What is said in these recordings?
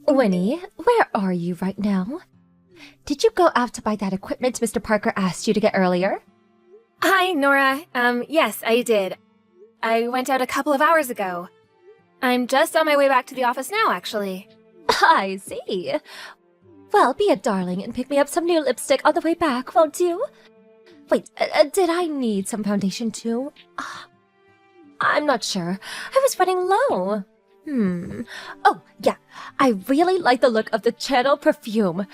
Winnie, where are you right now? Did you go out to buy that equipment Mr. Parker asked you to get earlier? Hi, Nora. Yes, I did. I went out a couple of hours ago. I'm just on my way back to the office now, actually. I see. Well, be a darling and pick me up some new lipstick on the way back, won't you? Wait, did I need some foundation too? I'm not sure. I was running low. Oh, yeah. I really like the look of the Channel perfume.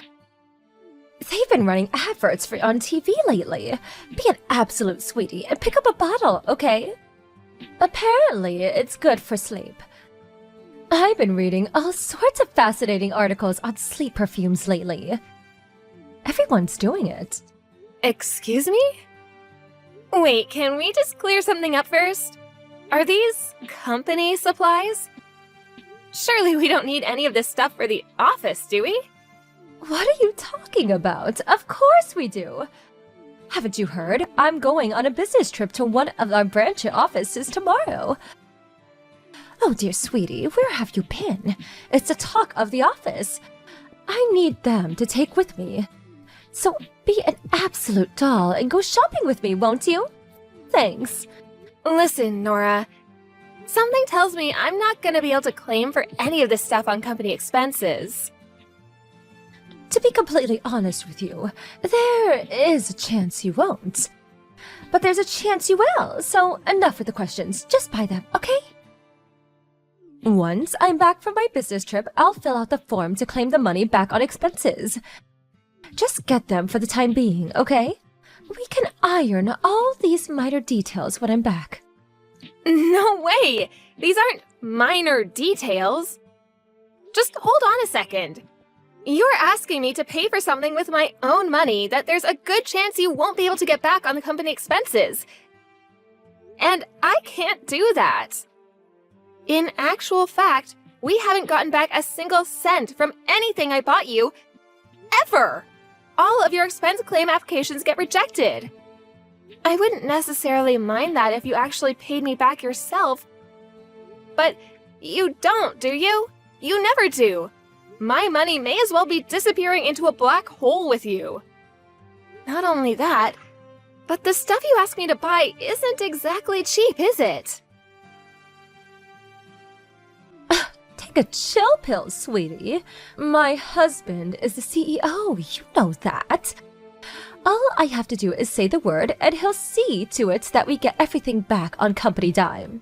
They've been running adverts for on TV lately. Be an absolute sweetie and pick up a bottle, okay? Apparently, it's good for sleep. I've been reading all sorts of fascinating articles on sleep perfumes lately. Everyone's doing it. Excuse me? Wait, can we just clear something up first? Are these company supplies? Surely we don't need any of this stuff for the office, do we? What are you talking about? Of course we do. Haven't you heard? I'm going on a business trip to one of our branch offices tomorrow. Oh dear sweetie, where have you been? It's the talk of the office. I need them to take with me. So be an absolute doll and go shopping with me, won't you? Thanks. Listen, Nora. Something tells me I'm not gonna be able to claim for any of this stuff on company expenses. To be completely honest with you, there is a chance you won't. But there's a chance you will, so enough with the questions. Just buy them, okay? Once I'm back from my business trip, I'll fill out the form to claim the money back on expenses. Just get them for the time being, okay? We can iron all these minor details when I'm back. No way! These aren't minor details. Just hold on a second. You're asking me to pay for something with my own money that there's a good chance you won't be able to get back on the company expenses. And I can't do that. In actual fact, we haven't gotten back a single cent from anything I bought you, ever! All of your expense claim applications get rejected. I wouldn't necessarily mind that if you actually paid me back yourself. But you don't, do you? You never do. My money may as well be disappearing into a black hole with you. Not only that, but the stuff you asked me to buy isn't exactly cheap, is it? Take a chill pill, sweetie. My husband is the CEO, you know that. All I have to do is say the word, and he'll see to it that we get everything back on company dime.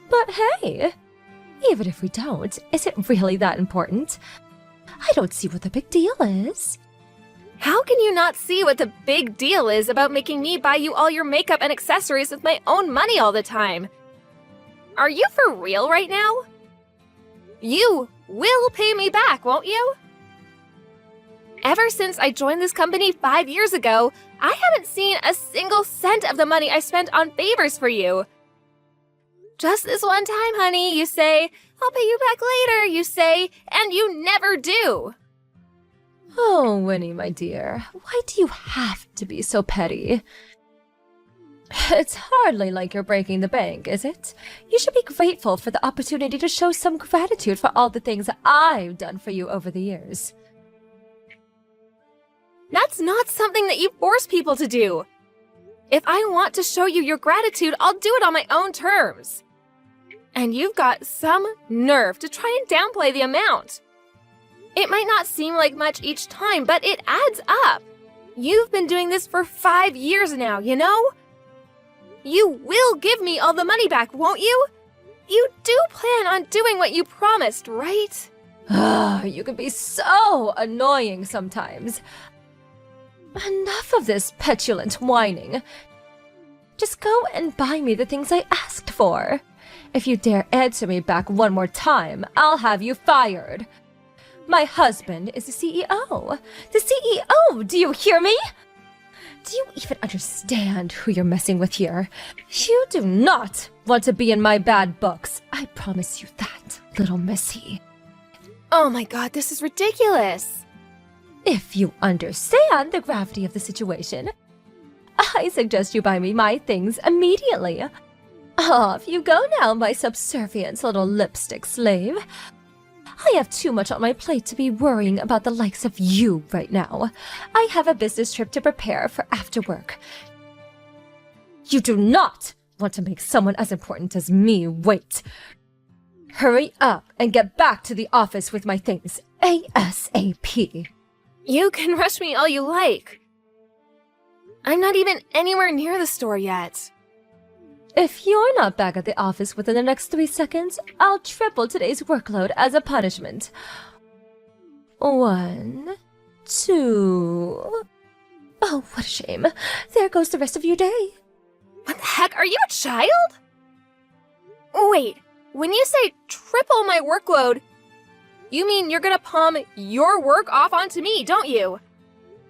But hey, even if we don't, is it really that important? I don't see what the big deal is. How can you not see what the big deal is about making me buy you all your makeup and accessories with my own money all the time? Are you for real right now? You will pay me back, won't you? Ever since I joined this company 5 years ago, I haven't seen a single cent of the money I spent on favors for you. Just this one time, honey, you say, I'll pay you back later, you say, and you never do. Oh, Winnie, my dear, why do you have to be so petty? It's hardly like you're breaking the bank, is it? You should be grateful for the opportunity to show some gratitude for all the things that I've done for you over the years. That's not something that you force people to do. If I want to show you your gratitude, I'll do it on my own terms. And you've got some nerve to try and downplay the amount. It might not seem like much each time, but it adds up. You've been doing this for 5 years now, you know? You will give me all the money back, won't you? You do plan on doing what you promised, right? You can be so annoying sometimes. Enough of this petulant whining. Just go and buy me the things I asked for. If you dare answer me back one more time, I'll have you fired. My husband is the CEO. The CEO! Do you hear me? Do you even understand who you're messing with here? You do not want to be in my bad books. I promise you that, little missy. Oh my god, this is ridiculous. If you understand the gravity of the situation, I suggest you buy me my things immediately. Off you go now, my subservient little lipstick slave. I have too much on my plate to be worrying about the likes of you right now. I have a business trip to prepare for after work. You do not want to make someone as important as me wait. Hurry up and get back to the office with my things ASAP. You can rush me all you like. I'm not even anywhere near the store yet. If you're not back at the office within the next 3 seconds, I'll triple today's workload as a punishment. 1, 2... Oh, what a shame. There goes the rest of your day. What the heck? Are you a child? Wait, when you say triple my workload, you mean you're gonna palm your work off onto me, don't you?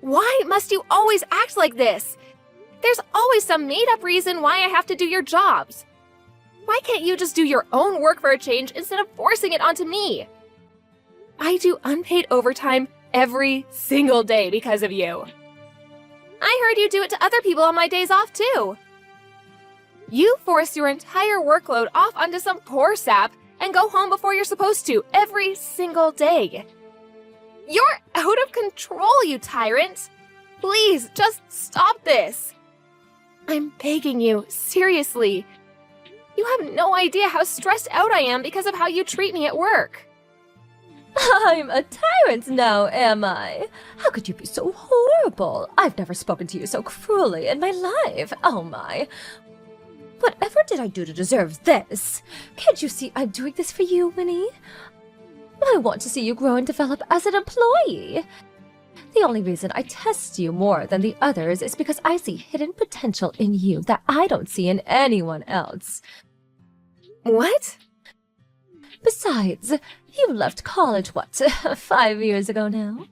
Why must you always act like this? There's always some made-up reason why I have to do your jobs. Why can't you just do your own work for a change instead of forcing it onto me? I do unpaid overtime every single day because of you. I heard you do it to other people on my days off too. You force your entire workload off onto some poor sap and go home before you're supposed to every single day. You're out of control, you tyrant! Please, just stop this! I'm begging you, seriously. You have no idea how stressed out I am because of how you treat me at work. I'm a tyrant now, am I? How could you be so horrible? I've never spoken to you so cruelly in my life. Oh my. Whatever did I do to deserve this? Can't you see I'm doing this for you, Winnie? I want to see you grow and develop as an employee. The only reason I test you more than the others is because I see hidden potential in you that I don't see in anyone else. What? Besides, you left college, 5 years ago now?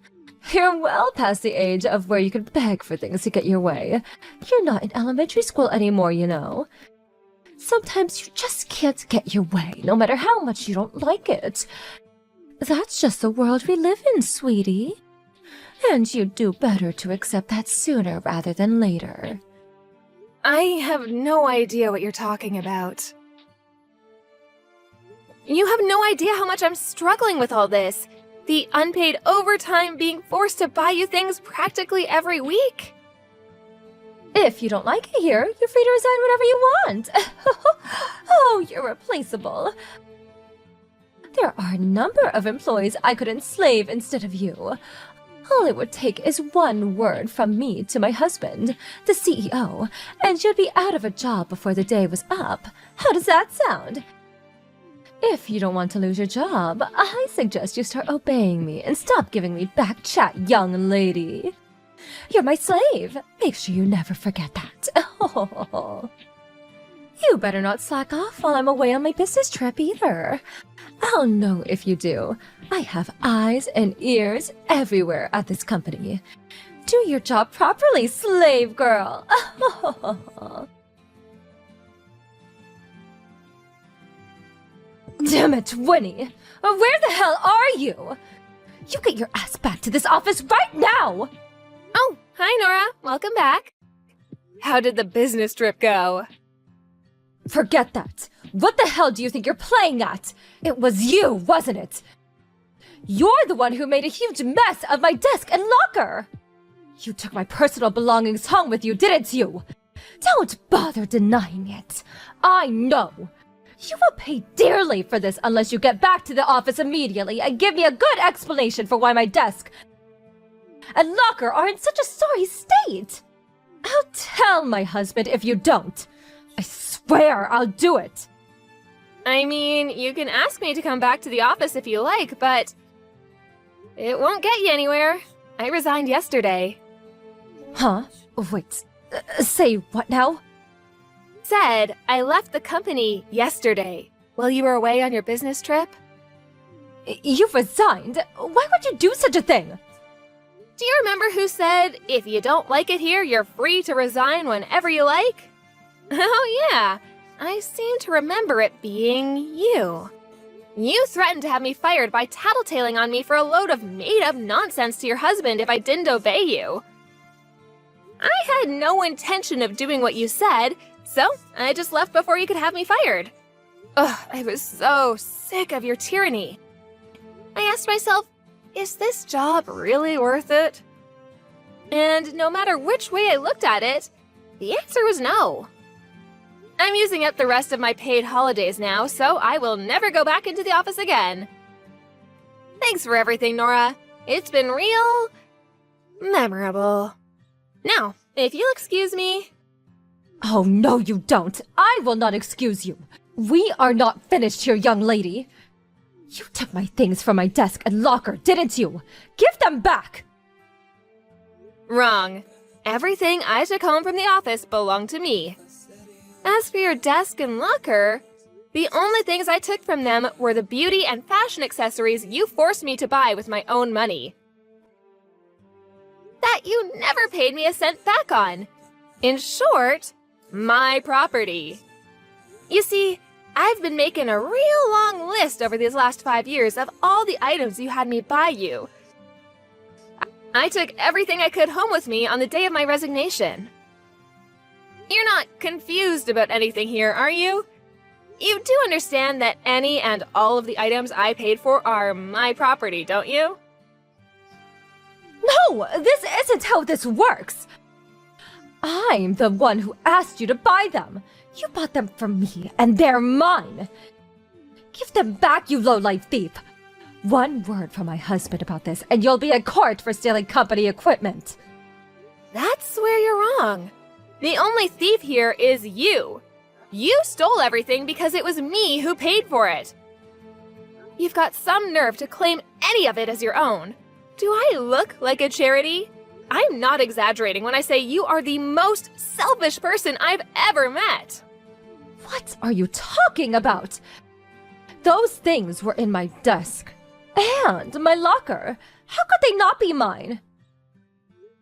You're well past the age of where you could beg for things to get your way. You're not in elementary school anymore, you know. Sometimes you just can't get your way, no matter how much you don't like it. That's just the world we live in, sweetie. And you'd do better to accept that sooner rather than later. I have no idea what you're talking about. You have no idea how much I'm struggling with all this. The unpaid overtime, being forced to buy you things practically every week. If you don't like it here, you're free to resign whenever you want. Oh, you're replaceable. There are a number of employees I could enslave instead of you. All it would take is one word from me to my husband, the CEO, and you'd be out of a job before the day was up. How does that sound? If you don't want to lose your job, I suggest you start obeying me and stop giving me back chat, young lady. You're my slave. Make sure you never forget that. Oh. You better not slack off while I'm away on my business trip either. I'll know if you do. I have eyes and ears everywhere at this company. Do your job properly, slave girl. Damn it, Winnie! Where the hell are you? You get your ass back to this office right now! Oh, hi Nora. Welcome back. How did the business trip go? Forget that. What the hell do you think you're playing at? It was you, wasn't it? You're the one who made a huge mess of my desk and locker! You took my personal belongings home with you, didn't you? Don't bother denying it. I know. You will pay dearly for this unless you get back to the office immediately and give me a good explanation for why my desk and locker are in such a sorry state. I'll tell my husband if you don't. I swear I'll do it. I mean, you can ask me to come back to the office if you like, but it won't get you anywhere. I resigned yesterday. Huh? Wait, say what now? Said I left the company yesterday while you were away on your business trip. You resigned? Why would you do such a thing? Do you remember who said, if you don't like it here, you're free to resign whenever you like? Oh yeah, I seem to remember it being you. You threatened to have me fired by tattletaling on me for a load of made-up nonsense to your husband if I didn't obey you. I had no intention of doing what you said, so I just left before you could have me fired. Ugh, I was so sick of your tyranny. I asked myself, is this job really worth it? And no matter which way I looked at it, the answer was no. I'm using up the rest of my paid holidays now, so I will never go back into the office again. Thanks for everything, Nora. It's been real memorable. Now, if you'll excuse me. Oh, no, you don't. I will not excuse you. We are not finished here, young lady. You took my things from my desk and locker, didn't you? Give them back! Wrong. Everything I took home from the office belonged to me. As for your desk and locker, the only things I took from them were the beauty and fashion accessories you forced me to buy with my own money. That you never paid me a cent back on. In short, my property. You see, I've been making a real long list over these last 5 years of all the items you had me buy you. I took everything I could home with me on the day of my resignation. You're not confused about anything here, are you? You do understand that any and all of the items I paid for are my property, don't you? No, this isn't how this works. I'm the one who asked you to buy them. You bought them from me, and they're mine. Give them back, you low-life thief. One word from my husband about this, and you'll be in court for stealing company equipment. That's where you're wrong. The only thief here is you. You stole everything because it was me who paid for it. You've got some nerve to claim any of it as your own. Do I look like a charity? I'm not exaggerating when I say you are the most selfish person I've ever met. What are you talking about? Those things were in my desk. And my locker. How could they not be mine?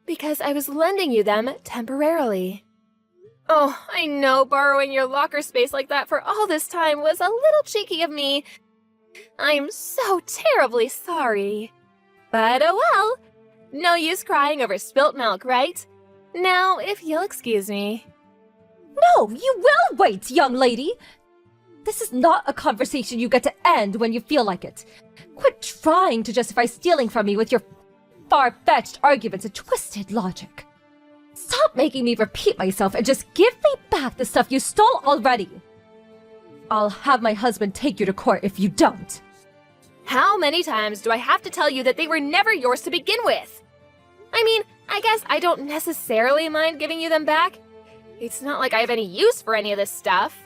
Because I was lending you them temporarily. Oh, I know borrowing your locker space like that for all this time was a little cheeky of me. I'm so terribly sorry. But oh well. No use crying over spilt milk, right? Now, if you'll excuse me. No, you will wait, young lady. This is not a conversation you get to end when you feel like it. Quit trying to justify stealing from me with your far-fetched arguments and twisted logic. Stop making me repeat myself and just give me back the stuff you stole already. I'll have my husband take you to court if you don't. How many times do I have to tell you that they were never yours to begin with? I mean, I guess I don't necessarily mind giving you them back. It's not like I have any use for any of this stuff.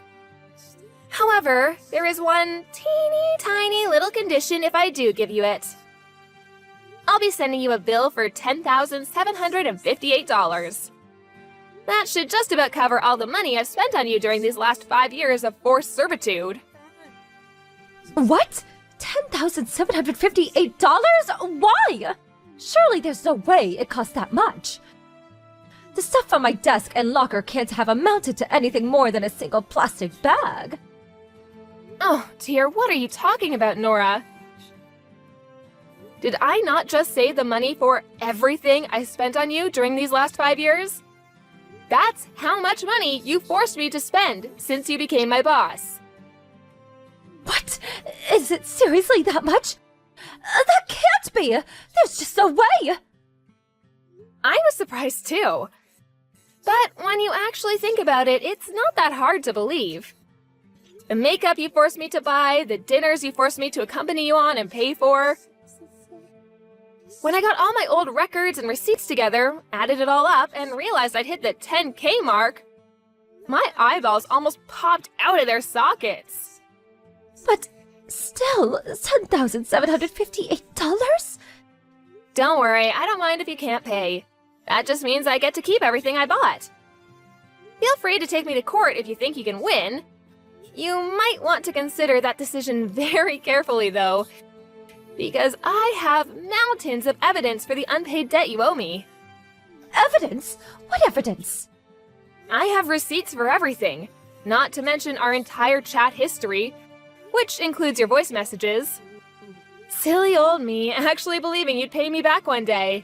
However, there is one teeny tiny little condition if I do give you it. I'll be sending you a bill for $10,758. That should just about cover all the money I've spent on you during these last 5 years of forced servitude. What? $10,758? Why? Surely there's no way it cost that much. The stuff on my desk and locker can't have amounted to anything more than a single plastic bag. Oh dear, what are you talking about, Nora? Did I not just save the money for everything I spent on you during these last 5 years? That's how much money you forced me to spend since you became my boss. What? Is it seriously that much? That can't be! There's just no way! I was surprised too. But when you actually think about it, it's not that hard to believe. The makeup you forced me to buy, the dinners you forced me to accompany you on and pay for. When I got all my old records and receipts together, added it all up, and realized I'd hit the 10K mark, my eyeballs almost popped out of their sockets. But still, $10,758? Don't worry, I don't mind if you can't pay. That just means I get to keep everything I bought. Feel free to take me to court if you think you can win. You might want to consider that decision very carefully, though, because I have mountains of evidence for the unpaid debt you owe me. Evidence? What evidence? I have receipts for everything, not to mention our entire chat history, which includes your voice messages. Silly old me, actually believing you'd pay me back one day.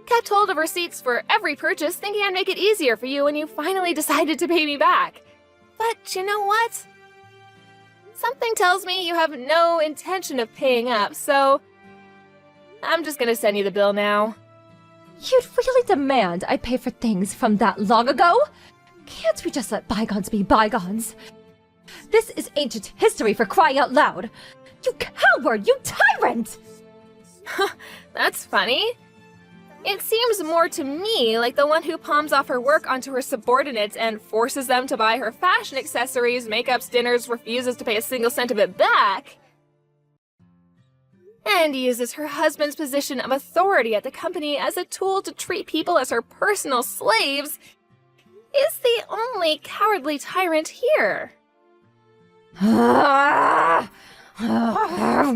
Kept hold of receipts for every purchase, thinking I'd make it easier for you when you finally decided to pay me back. But you know what? something tells me you have no intention of paying up, so I'm just gonna send you the bill now. You'd really demand I pay for things from that long ago? Can't we just let bygones be bygones? This is ancient history, for crying out loud! You coward! You tyrant! That's funny. It seems more to me like the one who palms off her work onto her subordinates and forces them to buy her fashion accessories, makeups, dinners, refuses to pay a single cent of it back, and uses her husband's position of authority at the company as a tool to treat people as her personal slaves, is the only cowardly tyrant here.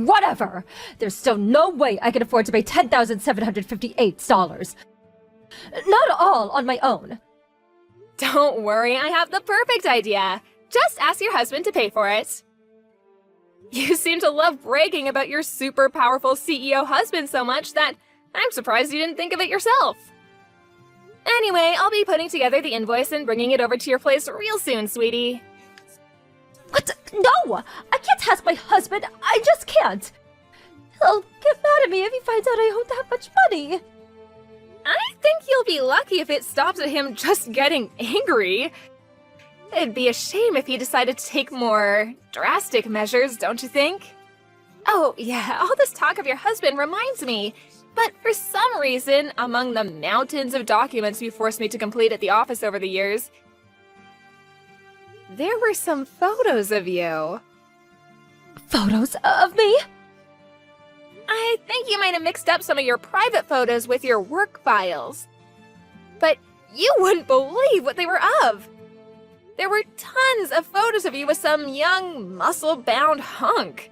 Whatever! There's still no way I can afford to pay $10,758. Not all on my own. Don't worry, I have the perfect idea. Just ask your husband to pay for it. You seem to love bragging about your super powerful CEO husband so much that I'm surprised you didn't think of it yourself. Anyway, I'll be putting together the invoice and bringing it over to your place real soon, sweetie. What? No! I can't ask my husband! I just can't! He'll get mad at me if he finds out I owe that much money! I think you'll be lucky if it stops at him just getting angry. It'd be a shame if he decided to take more drastic measures, don't you think? Oh, yeah, all this talk of your husband reminds me. But for some reason, among the mountains of documents you forced me to complete at the office over the years, there were some photos of you. Photos of me? I think you might have mixed up some of your private photos with your work files. But you wouldn't believe what they were of. There were tons of photos of you with some young, muscle-bound hunk.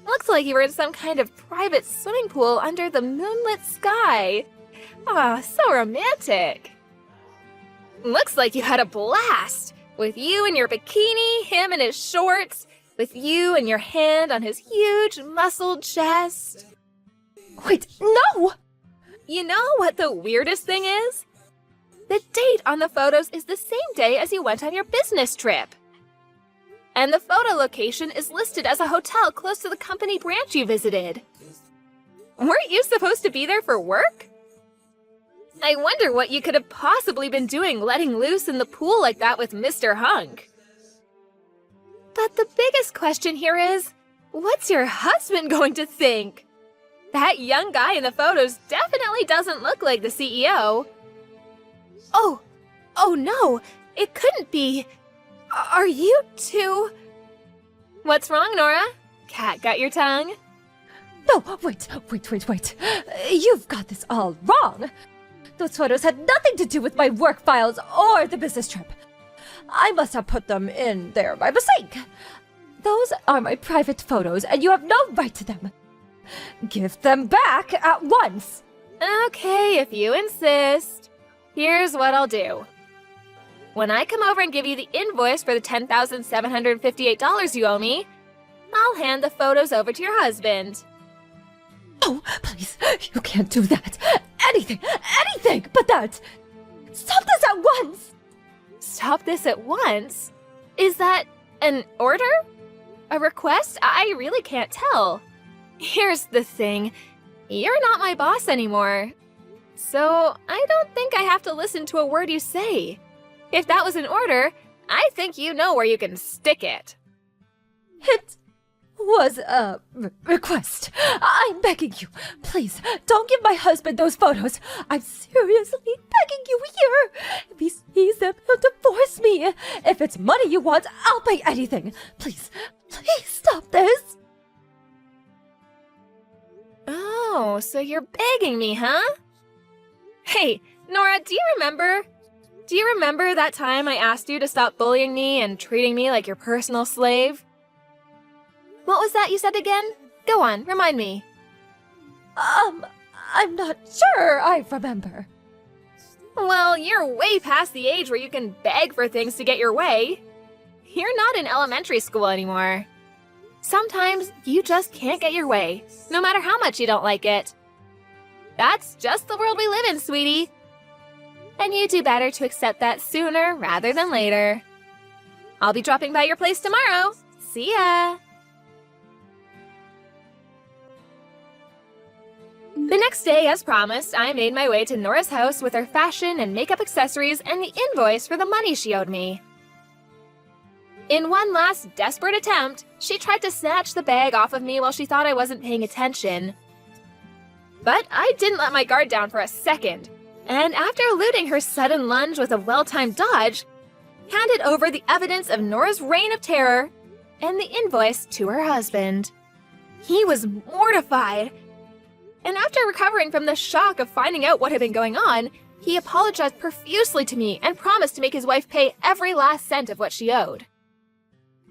Looks like you were in some kind of private swimming pool under the moonlit sky. Ah, so romantic. Looks like you had a blast. With you in your bikini, him in his shorts, with you and your hand on his huge, muscled chest. Wait, no! You know what the weirdest thing is? The date on the photos is the same day as you went on your business trip. And the photo location is listed as a hotel close to the company branch you visited. Weren't you supposed to be there for work? I wonder what you could have possibly been doing letting loose in the pool like that with Mr. Hunk. But the biggest question here is, what's your husband going to think? That young guy in the photos definitely doesn't look like the CEO. Oh no, it couldn't be. Are you two? What's wrong, Nora? Cat got your tongue? No, wait. You've got this all wrong. Those photos had nothing to do with my work files or the business trip. I must have put them in there by mistake. Those are my private photos, and you have no right to them. Give them back at once. Okay, if you insist. Here's what I'll do. When I come over and give you the invoice for the $10,758 you owe me, I'll hand the photos over to your husband. Oh, please, you can't do that. Anything but that. Stop this at once. Stop this at once? Is that an order? A request? I really can't tell. Here's the thing. You're not my boss anymore. So I don't think I have to listen to a word you say. If that was an order, I think you know where you can stick it. It was a request. I'm begging you. Please, don't give my husband those photos. I'm seriously begging you here. If he sees them, he'll divorce me. If it's money you want, I'll pay anything. Please stop this. Oh, so you're begging me, huh? Hey, Nora, do you remember that time I asked you to stop bullying me and treating me like your personal slave? What was that you said again? Go on, remind me. I'm not sure I remember. Well, you're way past the age where you can beg for things to get your way. You're not in elementary school anymore. Sometimes you just can't get your way, no matter how much you don't like it. That's just the world we live in, sweetie. And you do better to accept that sooner rather than later. I'll be dropping by your place tomorrow. See ya! The next day, as promised, I made my way to Nora's house with her fashion and makeup accessories and the invoice for the money she owed me. In one last desperate attempt, she tried to snatch the bag off of me while she thought I wasn't paying attention. But I didn't let my guard down for a second, and after eluding her sudden lunge with a well-timed dodge, handed over the evidence of Nora's reign of terror and the invoice to her husband. He was mortified, and after recovering from the shock of finding out what had been going on, he apologized profusely to me and promised to make his wife pay every last cent of what she owed.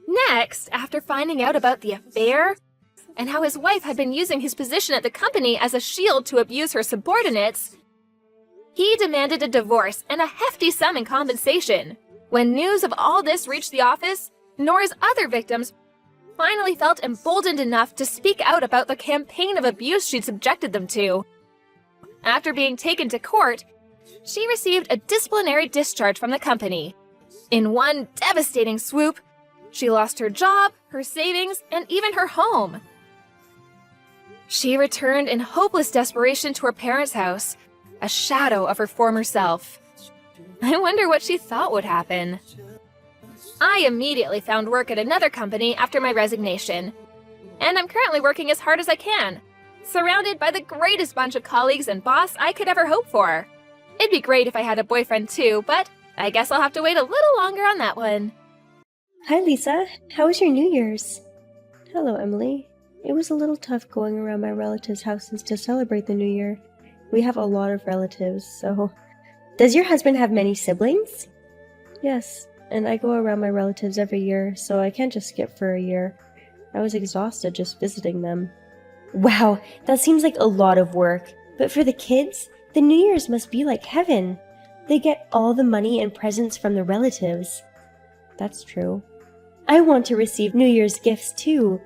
Next, after finding out about the affair and how his wife had been using his position at the company as a shield to abuse her subordinates, he demanded a divorce and a hefty sum in compensation. When news of all this reached the office, Nora's other victims finally felt emboldened enough to speak out about the campaign of abuse she'd subjected them to. After being taken to court, she received a disciplinary discharge from the company. In one devastating swoop, she lost her job, her savings, and even her home. She returned in hopeless desperation to her parents' house, a shadow of her former self. I wonder what she thought would happen. I immediately found work at another company after my resignation, and I'm currently working as hard as I can, surrounded by the greatest bunch of colleagues and boss I could ever hope for. It'd be great if I had a boyfriend too, but I guess I'll have to wait a little longer on that one. Hi Lisa, how was your New Year's? Hello Emily. It was a little tough going around my relatives' houses to celebrate the New Year. We have a lot of relatives, so... Does your husband have many siblings? Yes, and I go around my relatives every year, so I can't just skip for a year. I was exhausted just visiting them. Wow, that seems like a lot of work. But for the kids, the New Year's must be like heaven. They get all the money and presents from the relatives. That's true. I want to receive New Year's gifts too.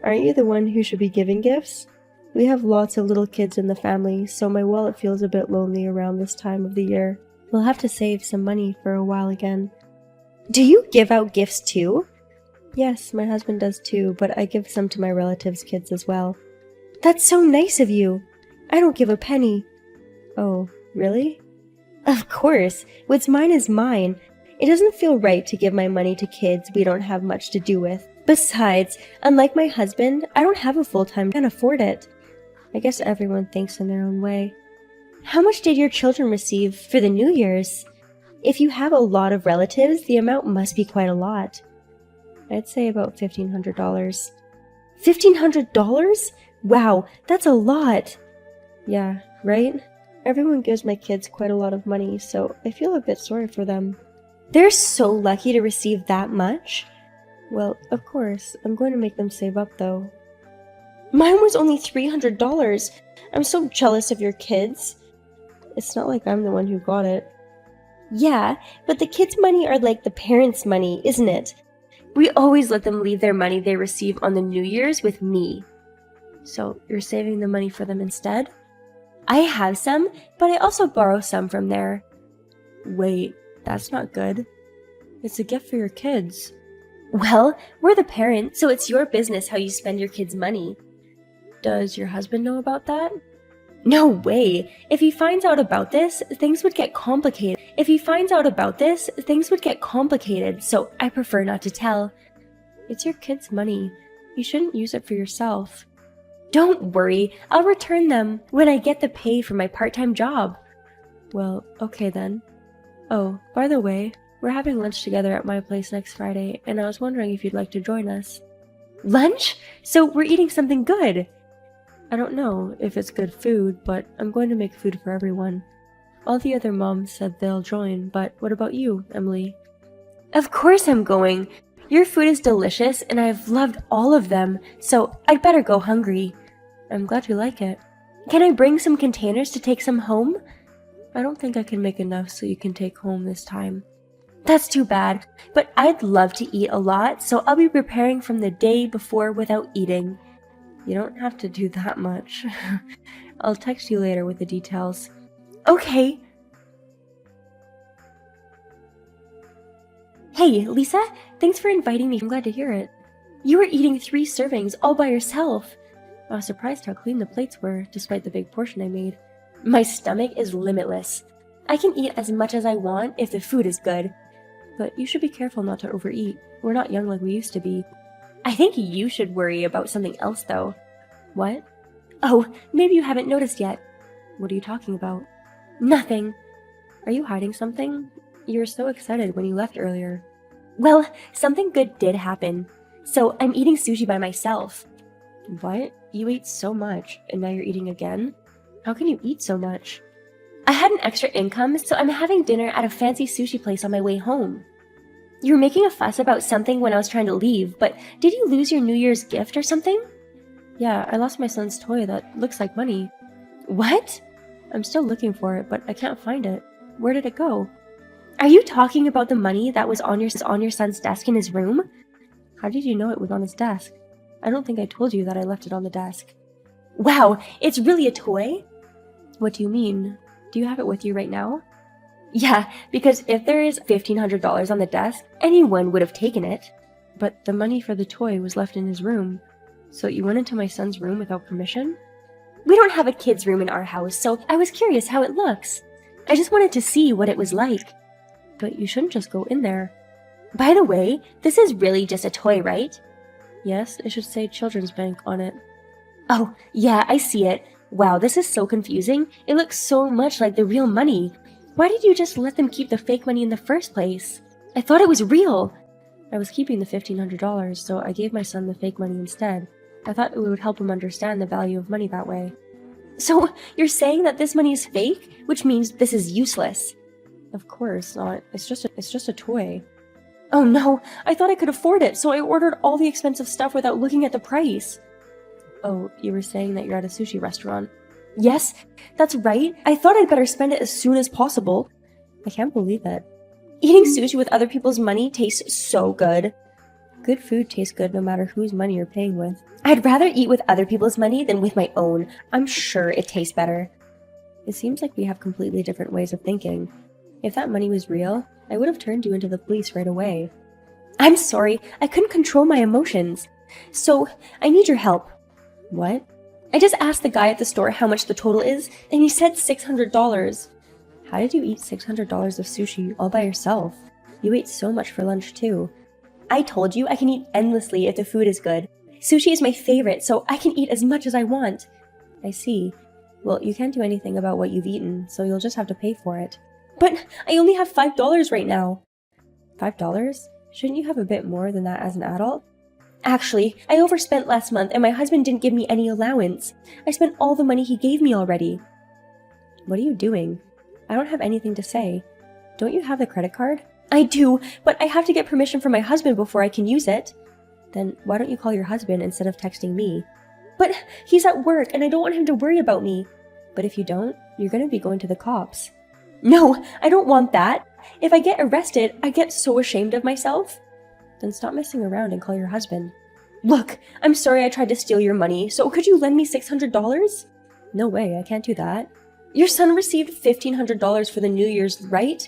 Aren't you the one who should be giving gifts? We have lots of little kids in the family, so my wallet feels a bit lonely around this time of the year. We'll have to save some money for a while again. Do you give out gifts too? Yes, my husband does too, but I give some to my relatives' kids as well. That's so nice of you. I don't give a penny. Oh, really? Of course. What's mine is mine. It doesn't feel right to give my money to kids we don't have much to do with. Besides, unlike my husband, I don't have a full-time and afford it. I guess everyone thinks in their own way. How much did your children receive for the New Year's? If you have a lot of relatives, the amount must be quite a lot. I'd say about $1,500. $1,500? Wow, that's a lot! Yeah, right? Everyone gives my kids quite a lot of money, so I feel a bit sorry for them. They're so lucky to receive that much. Well, of course, I'm going to make them save up though. Mine was only $300. I'm so jealous of your kids. It's not like I'm the one who got it. Yeah, but the kids' money are like the parents' money, isn't it? We always let them leave their money they receive on the New Year's with me. So you're saving the money for them instead? I have some, but I also borrow some from there. Wait, that's not good. It's a gift for your kids. Well, we're the parents, so it's your business how you spend your kids' money. Does your husband know about that? No way! If he finds out about this, things would get complicated. So I prefer not to tell. It's your kids' money. You shouldn't use it for yourself. Don't worry, I'll return them when I get the pay for my part-time job. Well, okay then. Oh, by the way, we're having lunch together at my place next Friday, and I was wondering if you'd like to join us. Lunch? So we're eating something good! I don't know if it's good food, but I'm going to make food for everyone. All the other moms said they'll join, but what about you, Emily? Of course I'm going! Your food is delicious, and I've loved all of them, so I'd better go hungry. I'm glad you like it. Can I bring some containers to take some home? I don't think I can make enough so you can take home this time. That's too bad, but I'd love to eat a lot, so I'll be preparing from the day before without eating. You don't have to do that much. I'll text you later with the details. Okay. Hey, Lisa, Thanks for inviting me. I'm glad to hear it. You were eating 3 servings all by yourself. I was surprised how clean the plates were, despite the big portion I made. My stomach is limitless. I can eat as much as I want if the food is good. But you should be careful not to overeat. We're not young like we used to be. I think you should worry about something else, though. What? Oh, maybe you haven't noticed yet. What are you talking about? Nothing. Are you hiding something? You were so excited when you left earlier. Well, something good did happen. So I'm eating sushi by myself. What? You ate so much, and now you're eating again? How can you eat so much? I had an extra income, so I'm having dinner at a fancy sushi place on my way home. You were making a fuss about something when I was trying to leave, but did you lose your New Year's gift or something? Yeah, I lost my son's toy that looks like money. What? I'm still looking for it, but I can't find it. Where did it go? Are you talking about the money that was on your son's desk in his room? How did you know it was on his desk? I don't think I told you that I left it on the desk. Wow, it's really a toy? What do you mean? Do you have it with you right now? Yeah, because if there is $1,500 on the desk, anyone would have taken it. But the money for the toy was left in his room. So you went into my son's room without permission? We don't have a kid's room in our house, so I was curious how it looks. I just wanted to see what it was like. But you shouldn't just go in there. By the way, this is really just a toy, right? Yes, it should say Children's Bank on it. Oh, yeah, I see it. Wow, this is so confusing. It looks so much like the real money. Why did you just let them keep the fake money in the first place? I thought it was real. I was keeping the $1,500, so I gave my son the fake money instead. I thought it would help him understand the value of money that way. So, you're saying that this money is fake, which means this is useless? Of course not. It's just a toy. Oh no, I thought I could afford it, so I ordered all the expensive stuff without looking at the price. Oh, you were saying that you're at a sushi restaurant. Yes, that's right. I thought I'd better spend it as soon as possible. I can't believe it. Eating sushi with other people's money tastes so good. Good food tastes good no matter whose money you're paying with. I'd rather eat with other people's money than with my own. I'm sure it tastes better. It seems like we have completely different ways of thinking. If that money was real, I would have turned you into the police right away. I'm sorry, I couldn't control my emotions. So, I need your help. What? I just asked the guy at the store how much the total is, and he said $600. How did you eat $600 of sushi all by yourself? You ate so much for lunch too. I told you I can eat endlessly if the food is good. Sushi is my favorite, so I can eat as much as I want. I see. Well, you can't do anything about what you've eaten, so you'll just have to pay for it. But I only have $5 right now. $5? Shouldn't you have a bit more than that as an adult? Actually, I overspent last month and my husband didn't give me any allowance. I spent all the money he gave me already. What are you doing? I don't have anything to say. Don't you have the credit card? I do, but I have to get permission from my husband before I can use it. Then why don't you call your husband instead of texting me? But he's at work and I don't want him to worry about me. But if you don't, you're going to be going to the cops. No, I don't want that. If I get arrested, I get so ashamed of myself. Then stop messing around and call your husband. Look, I'm sorry I tried to steal your money, so could you lend me $600? No way, I can't do that. Your son received $1,500 for the New Year's, right?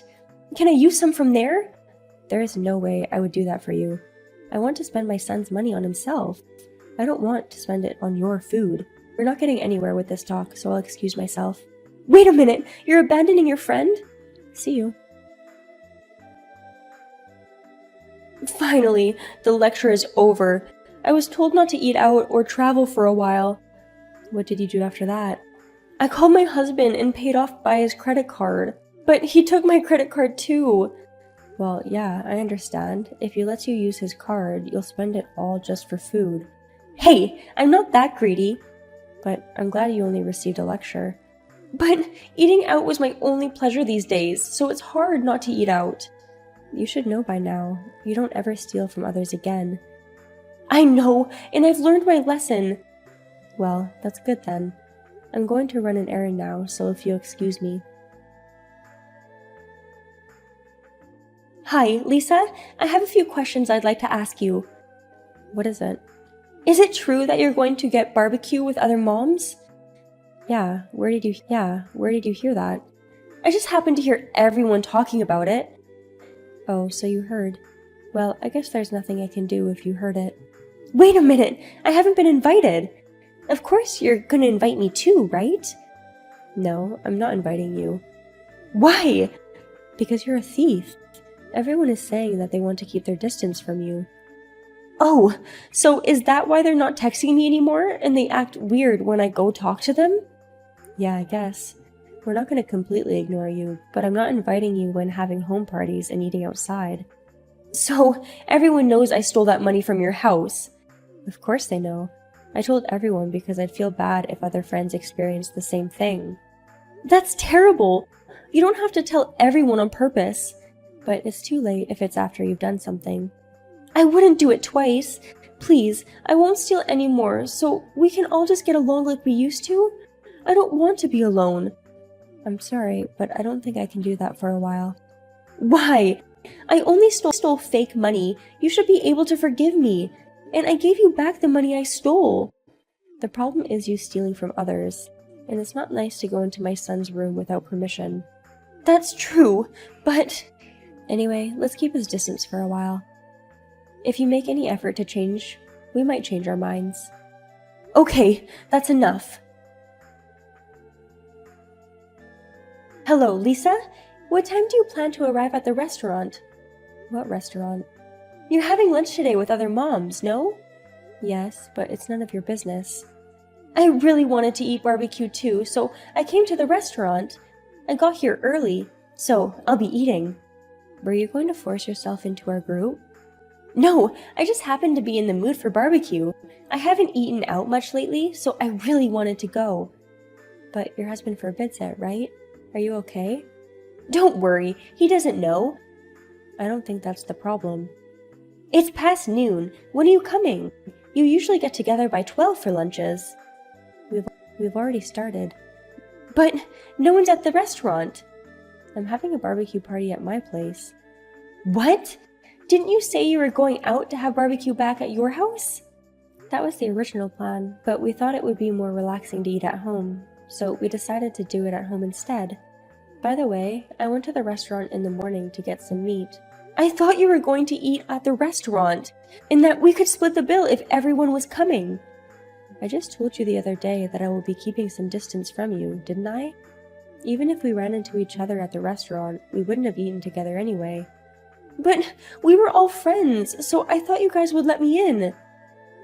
Can I use some from there? There is no way I would do that for you. I want to spend my son's money on himself. I don't want to spend it on your food. We're not getting anywhere with this talk, so I'll excuse myself. Wait a minute, you're abandoning your friend? See you. Finally, the lecture is over. I was told not to eat out or travel for a while. What did you do after that? I called my husband and paid off by his credit card. But he took my credit card too. Well, yeah, I understand. If he lets you use his card, you'll spend it all just for food. Hey, I'm not that greedy. But I'm glad you only received a lecture. But eating out was my only pleasure these days, so it's hard not to eat out. You should know by now. You don't ever steal from others again. I know, and I've learned my lesson. Well, that's good then. I'm going to run an errand now, so if you'll excuse me. Hi, Lisa. I have a few questions I'd like to ask you. What is it? Is it true that you're going to get barbecue with other moms? Yeah, where did you hear that? I just happened to hear everyone talking about it. Oh, so you heard. Well, I guess there's nothing I can do if you heard it. Wait a minute! I haven't been invited! Of course you're gonna invite me too, right? No, I'm not inviting you. Why? Because you're a thief. Everyone is saying that they want to keep their distance from you. Oh, so is that why they're not texting me anymore and they act weird when I go talk to them? Yeah, I guess. We're not going to completely ignore you, but I'm not inviting you when having home parties and eating outside. So, everyone knows I stole that money from your house. Of course they know. I told everyone because I'd feel bad if other friends experienced the same thing. That's terrible! You don't have to tell everyone on purpose. But it's too late if it's after you've done something. I wouldn't do it twice. Please, I won't steal any more, so we can all just get along like we used to? I don't want to be alone. I'm sorry, but I don't think I can do that for a while. Why? I only stole fake money. You should be able to forgive me. And I gave you back the money I stole. The problem is you stealing from others, and it's not nice to go into my son's room without permission. That's true, but... Anyway, let's keep his distance for a while. If you make any effort to change, we might change our minds. Okay, that's enough. Hello, Lisa? What time do you plan to arrive at the restaurant? What restaurant? You're having lunch today with other moms, no? Yes, but it's none of your business. I really wanted to eat barbecue too, so I came to the restaurant. I got here early, so I'll be eating. Were you going to force yourself into our group? No, I just happened to be in the mood for barbecue. I haven't eaten out much lately, so I really wanted to go. But your husband forbids it, right? Are you okay? Don't worry, he doesn't know. I don't think that's the problem. It's past noon. When are you coming? You usually get together by 12 for lunches. We've already started. But no one's at the restaurant. I'm having a barbecue party at my place. What? Didn't you say you were going out to have barbecue back at your house? That was the original plan, but we thought it would be more relaxing to eat at home, so we decided to do it at home instead. By the way, I went to the restaurant in the morning to get some meat. I thought you were going to eat at the restaurant, and that we could split the bill if everyone was coming. I just told you the other day that I will be keeping some distance from you, didn't I? Even if we ran into each other at the restaurant, we wouldn't have eaten together anyway. But we were all friends, so I thought you guys would let me in.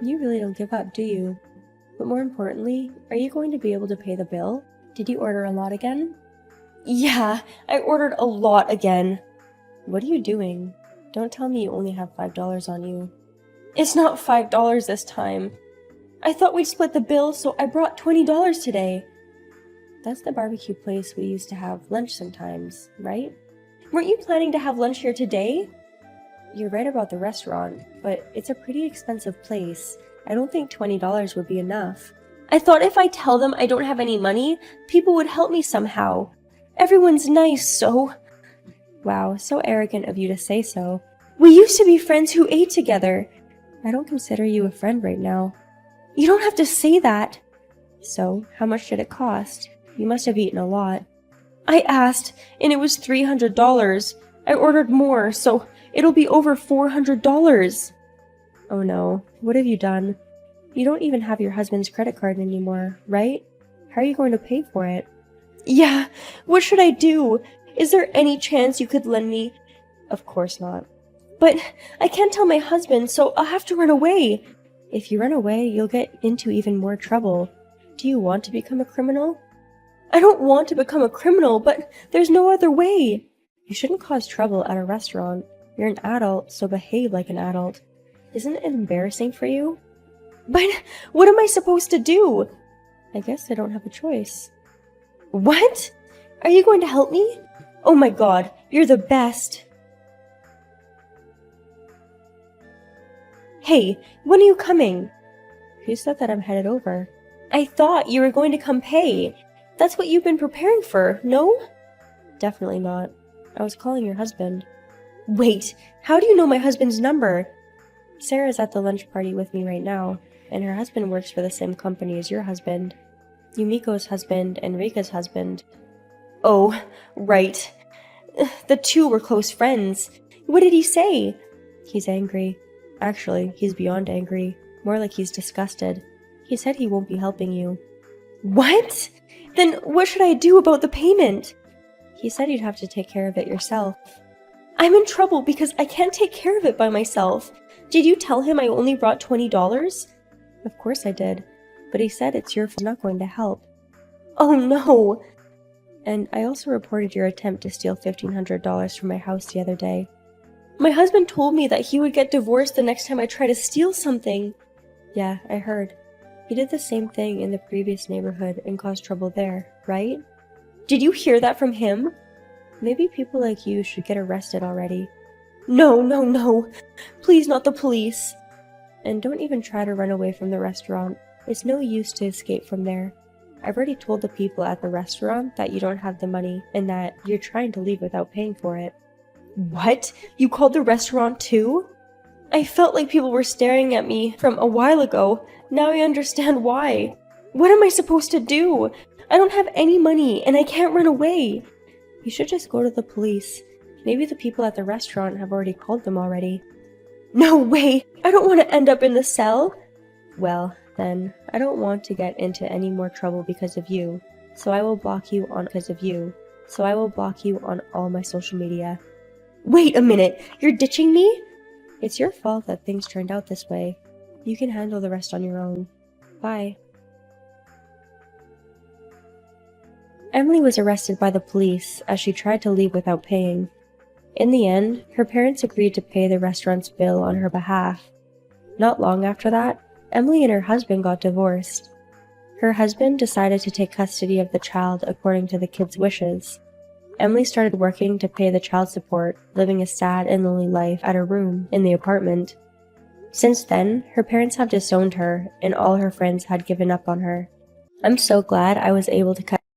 You really don't give up, do you? But more importantly, are you going to be able to pay the bill? Did you order a lot again? Yeah, I ordered a lot again. What are you doing? Don't tell me you only have $5 on you. It's not $5 this time. I thought we'd split the bill, so I brought $20 today. That's the barbecue place we used to have lunch sometimes, right? Weren't you planning to have lunch here today? You're right about the restaurant, but it's a pretty expensive place. I don't think $20 would be enough. I thought if I tell them I don't have any money, people would help me somehow. Everyone's nice, so... Wow, so arrogant of you to say so. We used to be friends who ate together. I don't consider you a friend right now. You don't have to say that. So, how much did it cost? You must have eaten a lot. I asked, and it was $300. I ordered more, so it'll be over $400. Oh no, what have you done? You don't even have your husband's credit card anymore, right? How are you going to pay for it? Yeah, what should I do? Is there any chance you could lend me? Of course not. But I can't tell my husband, so I'll have to run away. If you run away, you'll get into even more trouble. Do you want to become a criminal? I don't want to become a criminal, but there's no other way. You shouldn't cause trouble at a restaurant. You're an adult, so behave like an adult. Isn't it embarrassing for you? But what am I supposed to do? I guess I don't have a choice. What? Are you going to help me? Oh my god, you're the best. Hey, when are you coming? Who said that I'm headed over? I thought you were going to come pay. That's what you've been preparing for, no? Definitely not. I was calling your husband. Wait, how do you know my husband's number? Sarah's at the lunch party with me right now, and her husband works for the same company as your husband. Yumiko's husband and Rika's husband. Oh, right. The two were close friends. What did he say? He's angry. Actually, he's beyond angry. More like he's disgusted. He said he won't be helping you. What? Then what should I do about the payment? He said you'd have to take care of it yourself. I'm in trouble because I can't take care of it by myself. Did you tell him I only brought $20? Of course I did, but he said it's your fault. I'm not going to help. Oh no! And I also reported your attempt to steal $1,500 from my house the other day. My husband told me that he would get divorced the next time I try to steal something. Yeah, I heard. He did the same thing in the previous neighborhood and caused trouble there, right? Did you hear that from him? Maybe people like you should get arrested already. No, no, no. Please, not the police. And don't even try to run away from the restaurant. It's no use to escape from there. I've already told the people at the restaurant that you don't have the money and that you're trying to leave without paying for it. What? You called the restaurant too? I felt like people were staring at me from a while ago. Now I understand why. What am I supposed to do? I don't have any money and I can't run away. You should just go to the police. Maybe the people at the restaurant have already called them already. No way! I don't want to end up in the cell! Well, then, I don't want to get into any more trouble because of you. So I will block you on all my social media. Wait a minute! You're ditching me? It's your fault that things turned out this way. You can handle the rest on your own. Bye. Emily was arrested by the police as she tried to leave without paying. In the end, her parents agreed to pay the restaurant's bill on her behalf. Not long after that, Emily and her husband got divorced. Her husband decided to take custody of the child according to the kid's wishes. Emily started working to pay the child support, living a sad and lonely life at her room in the apartment. Since then, her parents have disowned her, and all her friends had given up on her. I'm so glad I was able to cut